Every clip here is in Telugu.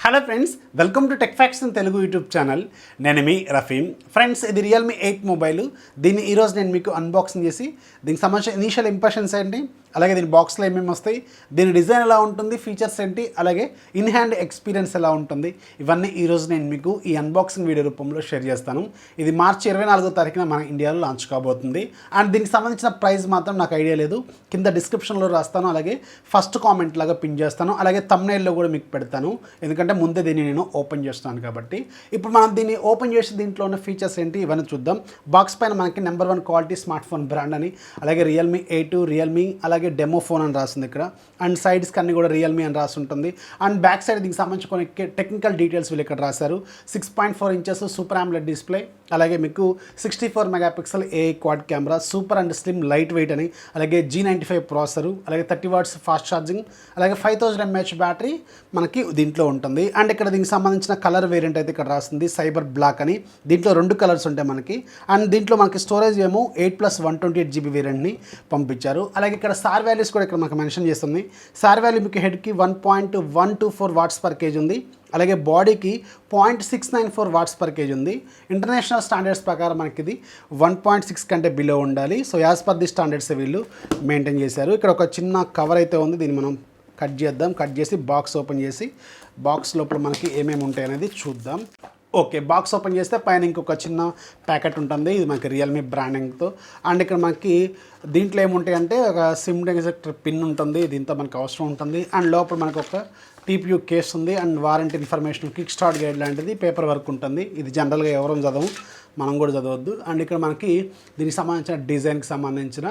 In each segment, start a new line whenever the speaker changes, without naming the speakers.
Hello friends, welcome to Techfox in Telugu YouTube channel. నేను మీ రఫీమ్. ఫ్రెండ్స్, ఇది రియల్మీ 8 మొబైల్. దీన్ని ఈరోజు నేను మీకు అన్బాక్సింగ్ చేసి దీనికి సంబంధించిన ఇనీషియల్ ఇంప్రెషన్స్ ఏంటి, అలాగే దీని బాక్స్లో ఏమేమి వస్తాయి, దీని డిజైన్ ఎలా ఉంటుంది, ఫీచర్స్ ఏంటి, అలాగే ఇన్ హ్యాండ్ ఎక్స్పీరియన్స్ ఎలా ఉంటుంది, ఇవన్నీ ఈరోజు నేను మీకు ఈ అన్బాక్సింగ్ వీడియో రూపంలో షేర్ చేస్తాను. ఇది మార్చి 24వ తారీఖున మన ఇండియాలో లాంచ్ కాబోతుంది. అండ్ దీనికి సంబంధించిన ప్రైస్ మాత్రం నాకు ఐడియా లేదు, కింద డిస్క్రిప్షన్లో రాస్తాను, అలాగే ఫస్ట్ కామెంట్ లాగా పిన్ చేస్తాను, అలాగే థంబ్నెయిల్లో కూడా మీకు పెడతాను, ఎందుకంటే ముందే దీన్ని నేను ఓపెన్ చేస్తాను కాబట్టి. ఇప్పుడు మనం దీన్ని ఓపెన్ చేసి దీంట్లో ఉన్న ఫీచర్స్ ఏంటి ఇవన్నీ చూద్దాం. బాక్స్ పైన మనకి number 1 quality smart phone brand అని, అలాగే రియల్మీ 8, రియల్మీ, అలాగే డెమో ఫోన్ అని రాస్తుంది ఇక్కడ. అండ్ సైడ్స్కి అన్ని కూడా రియల్మీ అని రాసి ఉంటుంది. అండ్ బ్యాక్ సైడ్ దీనికి సంబంధించి కొన్ని టెక్నికల్ డీటెయిల్స్ వీళ్ళు ఇక్కడ రాశారు. 6.4 ఇంచెస్ సూపర్ ఆమ్లెడ్ డిస్ప్లే, అలాగే మీకు 64 megapixel AI quad camera, super and slim light weight అని, అలాగే G95 ప్రాసెసరు, అలాగే 30 వాట్స్ ఫాస్ట్ ఛార్జింగ్, అలాగే 5000 mAh బ్యాటరీ మనకి దీంట్లో ఉంటుంది. అండ్ ఇక్కడ దీనికి సంబంధించిన కలర్ వేరియంట్ అయితే ఇక్కడ రాస్తుంది సైబర్ బ్లాక్ అని. దీంట్లో 2 కలర్స్ ఉంటాయి మనకి. అండ్ దీంట్లో మనకి స్టోరేజ్ ఏమో 8+128 GB వేరియంట్ని పంపించారు. అలాగే ఇక్కడ సార్ వాల్యూస్ కూడా ఇక్కడ మనకు మెన్షన్ చేస్తుంది. సార్ వాల్యూ మీకు హెడ్కి 1.124 వాట్స్ పర్ కేజీ ఉంది, అలాగే బాడీకి 0.694 వాట్స్ పర్ కేజీ ఉంది. ఇంటర్నేషనల్ స్టాండర్డ్స్ ప్రకారం మనకి ఇది 1.6 కంటే బిలో ఉండాలి. So as per the standards వీళ్ళు మెయింటైన్ చేశారు. ఇక్కడ ఒక చిన్న కవర్ అయితే ఉంది, దీన్ని మనం కట్ చేద్దాం. కట్ చేసి బాక్స్ ఓపెన్ చేసి బాక్స్ లోపల మనకి ఏమేమి ఉంటాయి అనేది చూద్దాం. ఓకే, బాక్స్ ఓపెన్ చేస్తే పైన ఇంకొక చిన్న ప్యాకెట్ ఉంటుంది, ఇది మనకి రియల్మీ బ్రాండింగ్తో. అండ్ ఇక్కడ మనకి దీంట్లో ఏముంటాయి అంటే ఒక సిమ్ డెజెక్టర్ పిన్ ఉంటుంది, దీంతో మనకు అవసరం ఉంటుంది. అండ్ లోపల మనకు ఒక TPU కేస్ ఉంది. And warranty information, kick start guide లాంటిది పేపర్ వర్క్ ఉంటుంది. ఇది జనరల్గా ఎవరూ చదవము, మనం కూడా చదవద్దు. అండ్ ఇక్కడ మనకి దీనికి సంబంధించిన డిజైన్కి సంబంధించిన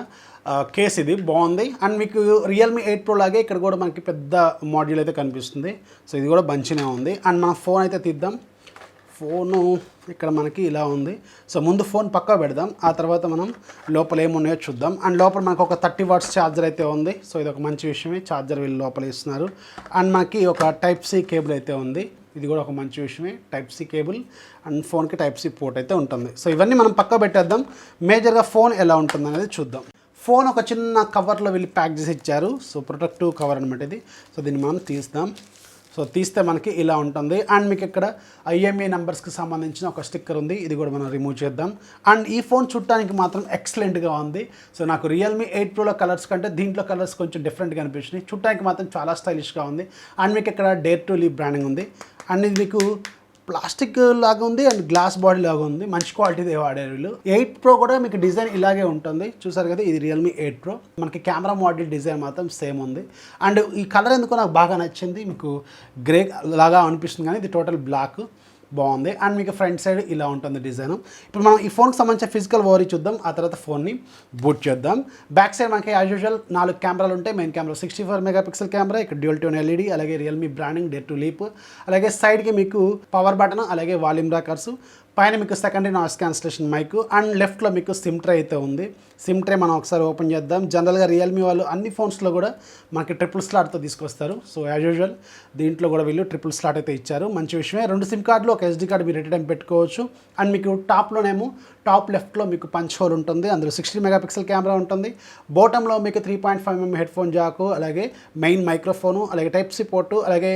కేస్ ఇది బాగుంది. అండ్ మీకు రియల్మీ 8 Pro లాగే ఇక్కడ కూడా మనకి పెద్ద మాడ్యూల్ అయితే కనిపిస్తుంది. సో ఇది కూడా మంచిగా ఉంది. అండ్ మన ఫోన్ అయితే తీద్దాం. ఫోను ఇక్కడ మనకి ఇలా ఉంది. సో ముందు ఫోన్ పక్కా పెడదాం, ఆ తర్వాత మనం లోపల ఏమున్నాయో చూద్దాం. అండ్ లోపల మనకు ఒక 30 వాట్స్ ఛార్జర్ అయితే ఉంది. సో ఇది ఒక మంచి విషయమే, ఛార్జర్ వీళ్ళు లోపల ఇస్తున్నారు. అండ్ మనకి ఒక Type-C కేబుల్ అయితే ఉంది, ఇది కూడా ఒక మంచి విషయమే, Type-C కేబుల్. అండ్ ఫోన్కి Type-C పోర్ట్ అయితే ఉంటుంది. సో ఇవన్నీ మనం పక్కా పెట్టేద్దాం. మేజర్గా ఫోన్ ఎలా ఉంటుంది అనేది చూద్దాం. ఫోన్ ఒక చిన్న కవర్లో వీళ్ళు ప్యాక్ చేసి ఇచ్చారు. సో ప్రొటెక్టివ్ కవర్ అనమాట ఇది. సో దీన్ని మనం తీస్తాం. సో తీస్తే మనకి ఇలా ఉంటుంది. అండ్ మీకు ఇక్కడ IMEI నెంబర్స్కి సంబంధించిన ఒక స్టిక్కర్ ఉంది, ఇది కూడా మనం రిమూవ్ చేద్దాం. అండ్ ఈ ఫోన్ చూడటానికి మాత్రం ఎక్సలెంట్గా ఉంది. సో నాకు రియల్మీ 8 Proలో కలర్స్ కంటే దీంట్లో కలర్స్ కొంచెం డిఫరెంట్గా అనిపించినాయి. చూడటానికి మాత్రం చాలా స్టైలిష్గా ఉంది. అండ్ మీకు ఇక్కడ డేర్ టు లీవ్ బ్రాండింగ్ ఉంది. అండ్ ఇది మీకు ప్లాస్టిక్ లాగా ఉంది అండ్ గ్లాస్ బాడీ లాగా ఉంది, మంచి క్వాలిటీదే వాడారు వీళ్ళు. 8 Pro కూడా మీకు డిజైన్ ఇలాగే ఉంటుంది, చూసారు కదా. ఇది రియల్మీ 8 Pro. మనకి కెమెరా మోడల్ డిజైన్ మాత్రం సేమ్ ఉంది. అండ్ ఈ కలర్ ఎందుకో నాకు బాగా నచ్చింది, మీకు గ్రే లాగా అనిపిస్తుంది కానీ ఇది టోటల్ బ్లాక్, బాగుంది. అండ్ మీకు ఫ్రంట్ సైడ్ ఇలా ఉంటుంది డిజైన్. ఇప్పుడు మనం ఈ ఫోన్కి సంబంధించిన ఫిజికల్ ఓవరీ చూద్దాం, ఆ తర్వాత ఫోన్ని బూట్ చేద్దాం. బ్యాక్ సైడ్ మనకి యాజ్ యూజువల్ 4 కెమెరాలు ఉంటాయి. మెయిన్ కెమెరా 64 మెగాపిక్సెల్ కెమెరా, ఇక్కడ డ్యూయల్ టోన్ LED, అలాగే Realme branding, dare to leap, అలాగే సైడ్కి మీకు పవర్ బటన్, అలాగే వాల్యూమ్ రాకర్స్, పైన మీకు secondary noise cancellation mic, and లెఫ్ట్లో మీకు సిమ్ ట్రే అయితే ఉంది. సిమ్ ట్రే మనం ఒకసారి ఓపెన్ చేద్దాం. జనరల్గా రియల్మీ వాళ్ళు అన్ని ఫోన్స్లో కూడా మనకి ట్రిపుల్ స్లాట్తో తీసుకొస్తారు. సో యాజ్ యూజువల్ దీంట్లో కూడా వీళ్ళు ట్రిపుల్ స్లాట్ అయితే ఇచ్చారు, మంచి విషయమే. 2 సిమ్ కార్డులు, ఒక SD కార్డు మీరు ఎట్ టైం పెట్టుకోవచ్చు. అండ్ మీకు టాప్లోనేమో టాప్ లెఫ్ట్లో మీకు పంచ్ హోల్ ఉంటుంది, అందులో 60 మెగాపిక్సెల్ కెమెరా ఉంటుంది. బాటంలో మీకు 3.5mm హెడ్ ఫోన్ జాకు, అలాగే మెయిన్ మైక్రోఫోను, అలాగే Type-C పోర్టు, అలాగే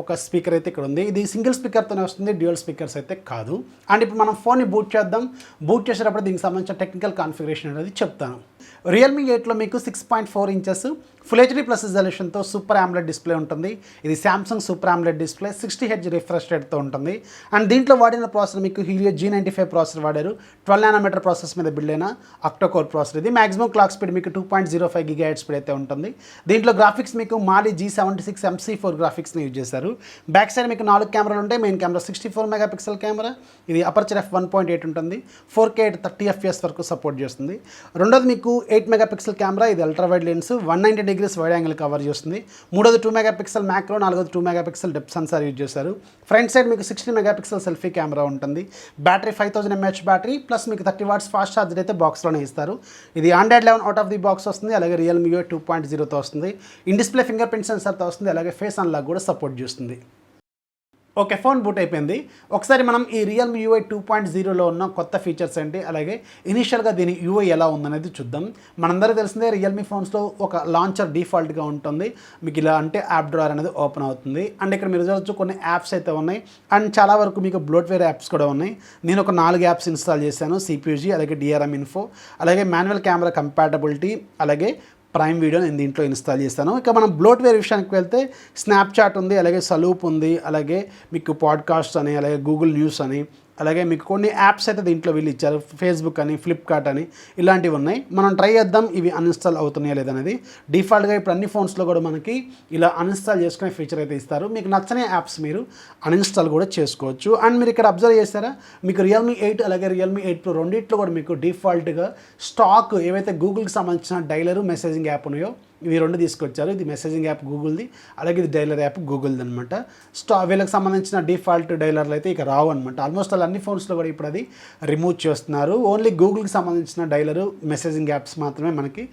ఒక స్పీకర్ అయితే ఇక్కడ ఉంది. ఇది సింగిల్ స్పీకర్తోనే వస్తుంది, డ్యూయల్ స్పీకర్స్ అయితే కాదు. అండ్ ఇప్పుడు మనం ఫోన్ని బూట్ చేద్దాం. బూట్ చేసేటప్పుడు దీనికి సంబంధించిన టెక్నికల్ కాన్ఫిగరేషన్ అనేది చెప్తాను. రియల్మీ 8లో మీకు 6.4 ఇంచెస్ ఫుల్ HD ప్లస్ రిజల్యూషన్తో సూపర్ ఆమ్లెడ్ డిస్ప్లే ఉంటుంది. ఇది Samsung super AMOLED display, 60 Hz refresh రేట్తో ఉంటుంది. అండ్ దీంట్లో వాడిన ప్రాసెసర్ మీకు హీలియో G95 ప్రాసెసర్ వాడారు. 12 nm ప్రాసెస్ మీద బిల్డ్ అయిన అక్టోకోర్ ప్రాసెసర్ ఇది. మ్యాక్సిమం క్లాక్ స్పీడ్ మీకు 2.05 GHz స్పీడ్ అయితే ఉంటుంది. దీంట్లో గ్రాఫిక్స్ మీకు మాలి G76 MC4 గ్రాఫిక్స్ని యూజ్ చేశారు. బ్యాక్ సైడ్ మీకు 4 కెమెరాలు ఉంటాయి. మెయిన్ కెమెరా 64 మెగాపిక్సెల్ కెమెరా, ఇది అపర్చర్ f1.8 ఉంటుంది. 4K 30 FPS వరకు సపోర్ట్ చేస్తుంది. రెండోది మీకు 8 మెగాపిక్సెల్ కెమెరా, ఇది ultra wide lens, 190 degrees wide angle cover చేస్తుంది. మూడోది 2 మెగాపిక్సెల్ మ్యాక్రో, నాలుగోది 2 మెగాపిక్సెల్ డెప్త్ సెన్సార్ యూజ్ చేశారు. ఫ్రంట్ సైడ్ మీకు 60 మెగాపిక్సెల్ సెల్ఫీ కెమెరా ఉంటుంది. బ్యాటరీ 5000 mAh బ్యాటరీ, ప్లస్ మీకు 30 వాట్స్ ఫాస్ట్ ఛార్జర్ అయితే బాక్స్లోనే ఇస్తారు. ఇది Android 11 out of the box వస్తుంది, అలాగే రియల్మీ 2.0తో వస్తుంది. ఇన్ డిస్ప్లే ఫింగర్ ప్రింట్ సెన్సార్తో వస్తుంది, అలాగే ఫేస్ అన్లాక్ కూడా సపోర్ట్ చేస్తుంది. ఓకే, ఫోన్ బూట్ అయిపోయింది. ఒకసారి మనం ఈ రియల్మీ యూఐ 2.0లో ఉన్న కొత్త ఫీచర్స్ ఏంటి, అలాగే ఇనీషియల్గా దీని యూఐ ఎలా ఉందనేది చూద్దాం. మనందరికీ తెలిసిందే రియల్మీ ఫోన్స్లో ఒక లాంచర్ డిఫాల్ట్గా ఉంటుంది. మీకు ఇలా అంటే యాప్ డ్రాయర్ అనేది ఓపెన్ అవుతుంది. అండ్ ఇక్కడ మీరు చూడొచ్చు కొన్ని యాప్స్ అయితే ఉన్నాయి. అండ్ చాలా వరకు మీకు బ్లోట్వేర్ యాప్స్ కూడా ఉన్నాయి. నేను ఒక 4 యాప్స్ ఇన్స్టాల్ చేశాను. సిపియూజీ, అలాగే డిఆర్ఎం ఇన్ఫో, అలాగే మాన్యువల్ కెమెరా కంపాటబిలిటీ, అలాగే ప్రైమ్ వీడియో నేను దీంట్లో ఇన్స్టాల్ చేస్తాను. ఇక మనం బ్లోట్వేర్ విషయానికి వెళ్తే స్నాప్చాట్ ఉంది, అలాగే సలూప్ ఉంది, అలాగే మీకు పాడ్కాస్ట్ అని, అలాగే గూగుల్ న్యూస్ అని, అలాగే మీకు కొన్ని యాప్స్ అయితే దీంట్లో వీళ్ళు ఇచ్చారు. ఫేస్బుక్ అని, ఫ్లిప్కార్ట్ అని ఇలాంటివి ఉన్నాయి. మనం ట్రై చేద్దాం ఇవి అన్ఇన్స్టాల్ అవుతున్నాయా లేదనేది. డిఫాల్ట్గా ఇప్పుడు అన్ని ఫోన్స్లో కూడా మనకి ఇలా అన్ఇన్స్టాల్ చేసుకునే ఫీచర్ అయితే ఇస్తారు. మీకు నచ్చని యాప్స్ మీరు అన్ఇన్స్టాల్ కూడా చేసుకోవచ్చు. అండ్ మీరు ఇక్కడ అబ్జర్వ్ చేస్తారా, మీకు రియల్మీ 8 అలాగే రియల్మీ 8 Pro రెండిట్లో కూడా మీకు డిఫాల్ట్గా స్టాక్ ఏవైతే గూగుల్కి సంబంధించిన డైలరు, మెసేజింగ్ యాప్ ఉన్నాయో ఇవి 2 తీసుకొచ్చారు. ఇది మెసేజింగ్ యాప్ గూగుల్ది, అలాగే ఇది డైలర్ యాప్ గూగుల్ది అనమాట. వీళ్ళకి సంబంధించిన డిఫాల్ట్ డైలర్లు అయితే ఇక రావు అనమాట. ఆల్మోస్ట్ అన్ని ఫోన్స్లో కూడా ఇప్పుడు అది రిమూవ్ చేస్తున్నారు. ఓన్లీ గూగుల్కి సంబంధించిన డైలరు, మెసేజింగ్ యాప్స్ మాత్రమే మనకి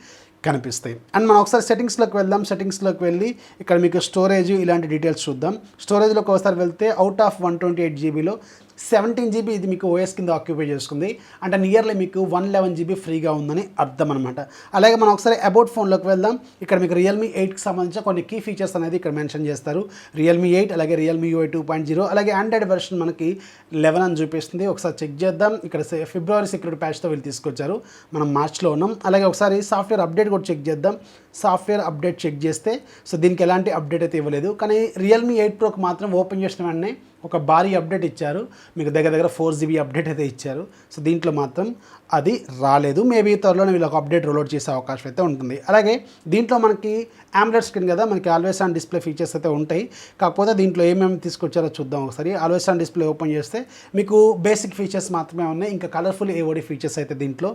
కనిపిస్తాయి. అండ్ మనం ఒకసారి సెట్టింగ్స్లోకి వెళ్దాం. సెట్టింగ్స్లోకి వెళ్ళి ఇక్కడ మీకు స్టోరేజ్ ఇలాంటి డీటెయిల్స్ చూద్దాం. స్టోరేజ్లోకి ఒకసారి వెళ్తే అవుట్ ఆఫ్ 128 జీబీలో 17 జీబీ ఇది మీకు ఓఎస్ కింద ఆక్యుపై చేసుకుంది. అంటే నియర్లీ మీకు 111 జీబీ ఫ్రీగా ఉందని అర్థం అనమాట. అలాగే మనం ఒకసారి అబౌట్ ఫోన్లోకి వెళ్దాం. ఇక్కడ మీకు రియల్మీ 8కి సంబంధించిన కొన్ని కీ ఫీచర్స్ అనేది ఇక్కడ మెన్షన్ చేస్తారు. రియల్మీ 8 అలాగే రియల్మీ యూఐ 2.0 అలాగే ఆండ్రాయిడ్ వెర్షన్ మనకి 11 అని చూపిస్తుంది. ఒకసారి చెక్ చేద్దాం. ఇక్కడ ఫిబ్రవరి సెక్యూరిటీ ప్యాచ్తో వీళ్ళు తీసుకొచ్చారు. మనం మార్చ్లో ఉన్నాం. అలాగే ఒకసారి సాఫ్ట్వేర్ అప్డేట్ కూడా చెక్ చేద్దాం. సాఫ్ట్వేర్ అప్డేట్ చెక్ చేస్తే దీనికి ఎలాంటి అప్డేట్ అయితే ఇవ్వలేదు. కానీ రియల్మీ 8 Proకి మాత్రం ఓపెన్ చేసిన వెంటనే ఒక భారీ అప్డేట్ ఇచ్చారు. మీకు దగ్గర 4 GB అప్డేట్ అయితే ఇచ్చారు. దీంట్లో మాత్రం అది రాలేదు. మేబీ త్వరలోనే వీళ్ళు ఒక అప్డేట్ రోల్అవుట్ చేసే అవకాశం అయితే ఉంటుంది. అలాగే దీంట్లో మనకి ఆమ్లెట్ స్క్రీన్ కదా, మనకి ఆల్వేస్ ఆన్ డిస్ప్లే ఫీచర్స్ అయితే ఉంటాయి. కాకపోతే దీంట్లో ఏమేమి తీసుకొచ్చారో చూద్దాం ఒకసారి. ఆల్వేస్ ఆన్ డిస్ప్లే ఓపెన్ చేస్తే మీకు బేసిక్ ఫీచర్స్ మాత్రమే ఉన్నాయి. ఇంకా కలర్ఫుల్ ఏఓడి ఫీచర్స్ అయితే దీంట్లో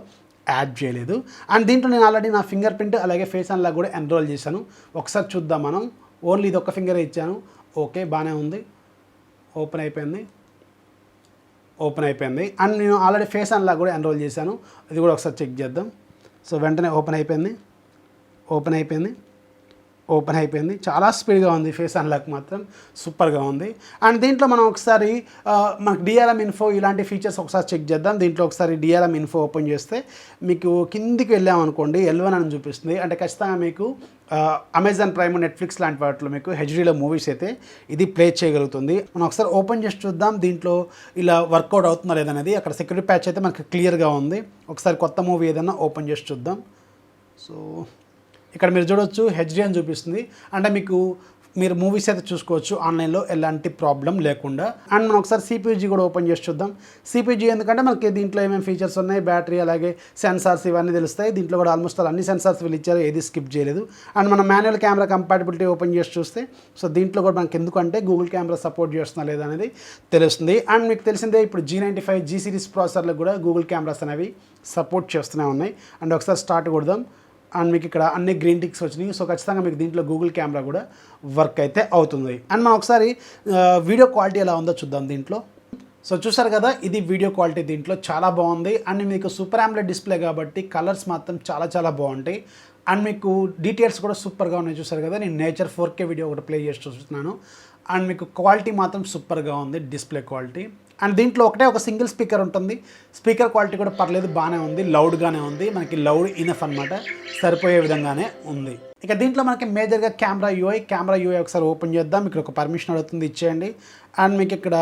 యాడ్ చేయలేదు. అండ్ దీంట్లో నేను ఆల్రెడీ నా ఫింగర్ ప్రింట్ అలాగే ఫేస్ అన్లాక్ కూడా ఎన్రోల్ చేశాను. ఒకసారి చూద్దాం మనం. ఓన్లీ ఇది ఒక్క ఫింగరే ఇచ్చాను. ఓకే, బాగానే ఉంది. ఓపెన్ అయిపోయింది. అండ్ నేను ఆల్రెడీ ఫేస్ అన్లాక్ కూడా ఎన్రోల్ చేశాను. ఇది కూడా ఒకసారి చెక్ చేద్దాం. వెంటనే ఓపెన్ అయిపోయింది. చాలా స్పీడ్గా ఉంది. ఫేస్ అన్లాక్ మాత్రం సూపర్గా ఉంది. అండ్ దీంట్లో మనం ఒకసారి మనకు డిఆర్ఎం ఇన్ఫో ఇలాంటి ఫీచర్స్ ఒకసారి చెక్ చేద్దాం. దీంట్లో ఒకసారి డిఆర్ఎం ఇన్ఫో ఓపెన్ చేస్తే మీకు కిందికి వెళ్ళామనుకోండి L1 అని చూపిస్తుంది. అంటే ఖచ్చితంగా మీకు అమెజాన్ ప్రైమ్, నెట్ఫ్లిక్స్ లాంటి వాటిలో మీకు హెచ్డీలో మూవీస్ అయితే ఇది ప్లే చేయగలుగుతుంది. మనం ఒకసారి ఓపెన్ చేసి చూద్దాం దీంట్లో ఇలా వర్కౌట్ అవుతుందా లేదనేది. అక్కడ సెక్యూరిటీ ప్యాచ్ అయితే మనకు క్లియర్గా ఉంది. ఒకసారి కొత్త మూవీ ఏదైనా ఓపెన్ చేసి చూద్దాం. ఇక్కడ మీరు చూడవచ్చు హెచ్డీ అని చూపిస్తుంది. అంటే మీరు మూవీస్ అయితే చూసుకోవచ్చు ఆన్లైన్లో ఎలాంటి ప్రాబ్లం లేకుండా. అండ్ మనం ఒకసారి సిపియూజీ కూడా ఓపెన్ చేసి చూద్దాం. సిపియూజీ ఎందుకంటే మనకి దీంట్లో ఏమేమి ఫీచర్స్ ఉన్నాయి, బ్యాటరీ అలాగే సెన్సార్స్ ఇవన్నీ తెలుస్తాయి. దీంట్లో కూడా ఆల్మోస్ట్ అన్ని సెన్సార్స్ వీళ్ళు ఇచ్చారు, ఏది స్కిప్ చేయలేదు. అండ్ మనం మాన్యువల్ కెమెరా కంపాటబిలిటీ ఓపెన్ చేసి చూస్తే దీంట్లో కూడా మనకి ఎందుకంటే గూగుల్ కెమెరా సపోర్ట్ చేస్తున్నా లేదా అనేది తెలుస్తుంది. అండ్ మీకు తెలిసిందే ఇప్పుడు G95 G సిరీస్ ప్రాసెసర్లకు కూడా గూగుల్ కెమెరాస్ అనేవి సపోర్ట్ చేస్తూనే ఉన్నాయి. అండ్ ఒకసారి స్టార్ట్ కొడదాం. అండ్ మీకు ఇక్కడ అన్ని గ్రీన్ టిక్స్ వచ్చినాయి. ఖచ్చితంగా మీకు దీంట్లో గూగుల్ కెమెరా కూడా వర్క్ అయితే అవుతుంది. అండ్ మనం ఒకసారి వీడియో క్వాలిటీ ఎలా ఉందో చూద్దాం దీంట్లో. చూసారు కదా, ఇది వీడియో క్వాలిటీ దీంట్లో చాలా బాగుంది. అండ్ మీకు సూపర్ ఆమ్లెట్ డిస్ప్లే కాబట్టి కలర్స్ మాత్రం చాలా బాగుంటాయి. అండ్ మీకు డీటెయిల్స్ కూడా సూపర్గా ఉన్నాయి. చూసారు కదా, నేను నేచర్ 4K వీడియో ఒకటి ప్లే చేసి చూస్తున్నాను. అండ్ మీకు క్వాలిటీ మాత్రం సూపర్గా ఉంది, డిస్ప్లే క్వాలిటీ. అండ్ దీంట్లో ఒక సింగిల్ స్పీకర్ ఉంటుంది. స్పీకర్ క్వాలిటీ కూడా పర్లేదు, బాగానే ఉంది, లౌడ్గానే ఉంది. మనకి లౌడ్ ఇనఫ్ అనమాట, సరిపోయే విధంగానే ఉంది. ఇక దీంట్లో మనకి మేజర్గా కెమెరా యూఐ ఒకసారి ఓపెన్ చేద్దాం. ఇక్కడ ఒక పర్మిషన్ అడుగుతుంది, ఇచ్చేయండి. అండ్ మీకు ఇక్కడ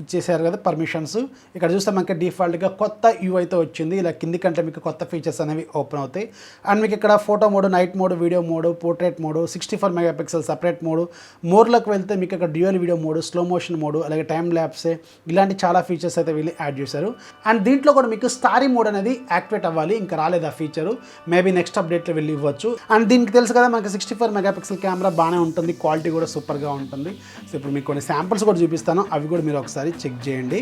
ఇచ్చేసారు కదా పర్మిషన్స్. ఇక్కడ చూస్తే మనకి డిఫాల్ట్గా కొత్త యూఐతో వచ్చింది. ఇలా కింది కంటే మీకు కొత్త ఫీచర్స్ అనేవి ఓపెన్ అవుతాయి. అండ్ మీకు ఇక్కడ photo mode, night mode, video mode, portrait mode, 64 megapixel separate mode, మోడ్లోకి వెళ్తే మీకు ఇక్కడ dual video mode, slow motion mode, అలాగే టైమ్ ల్యాప్సే ఇలాంటి చాలా ఫీచర్స్ అయితే వీళ్ళు యాడ్ చేశారు. అండ్ దీంట్లో కూడా మీకు స్టారీ మోడ్ అనేది యాక్టివేట్ అవ్వాలి, ఇంకా రాలేదు ఆ ఫీచరు. మేబీ నెక్స్ట్ అప్డేట్లో వెళ్ళి ఇవ్వచ్చు. అండ్ దీనికి తెలుసు కదా మనకి 64 మెగాపిక్సెల్ కెమెరా బాగానే ఉంటుంది, క్వాలిటీ కూడా సూపర్గా ఉంటుంది. ఇప్పుడు మీకు కొన్ని శాంపిల్స్ కూడా చూపిస్తాను, అవి కూడా మీరు ఒకసారి చెక్ చేయండి.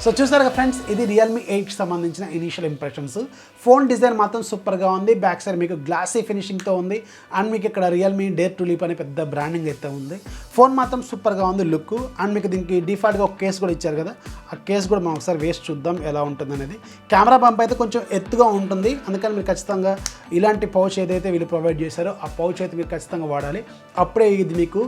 సో చూసారు కదా ఫ్రెండ్స్, ఇది రియల్మీ 8 సంబంధించిన ఇనీషియల్ ఇంప్రెషన్స్. ఫోన్ డిజైన్ మాత్రం సూపర్గా ఉంది. బ్యాక్ సైడ్ మీకు గ్లాసీ ఫినిషింగ్తో ఉంది. అండ్ మీకు ఇక్కడ రియల్మీ డేర్ టు లీప్ అనే పెద్ద బ్రాండింగ్ అయితే ఉంది. ఫోన్ మాత్రం సూపర్గా ఉంది లుక్. అండ్ మీకు దీనికి డిఫాల్ట్గా ఒక కేస్ కూడా ఇచ్చారు కదా, ఆ కేస్ కూడా మనం ఒకసారి వేసి చూద్దాం ఎలా ఉంటుంది అనేది. కెమెరా బంప్ అయితే కొంచెం ఎత్తుగా ఉంటుంది, అందుకని మీరు ఖచ్చితంగా ఇలాంటి పౌచ్ ఏదైతే వీళ్ళు ప్రొవైడ్ చేశారో ఆ పౌచ్ అయితే మీరు ఖచ్చితంగా వాడాలి. అప్పుడే ఇది మీకు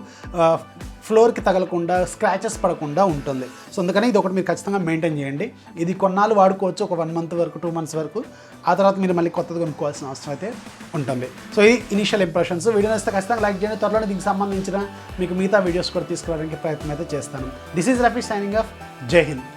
ఫ్లోర్కి తగలకుండా, స్క్రాచెస్ పడకుండా ఉంటుంది. సో అందుకని ఇది ఒకటి మీరు ఖచ్చితంగా మెయింటైన్ చేయండి. ఇది కొన్నాళ్ళు వాడుకోవచ్చు, ఒక 1 మంత్ వరకు, 2 మంత్స్ వరకు. ఆ తర్వాత మీరు మళ్ళీ కొత్తగా కొనుక్కోవాల్సిన అవసరం అయితే ఉంటుంది. సో ఇది ఇనీషియల్ ఇంప్రెషన్స్. వీడియో నచ్చితే ఖచ్చితంగా లైక్ చేయండి. త్వరలో దీనికి సంబంధించిన మీకు మిగతా వీడియోస్ కూడా తీసుకురావడానికి ప్రయత్నం అయితే చేస్తాను. This is Rafi signing off. జై హింద్.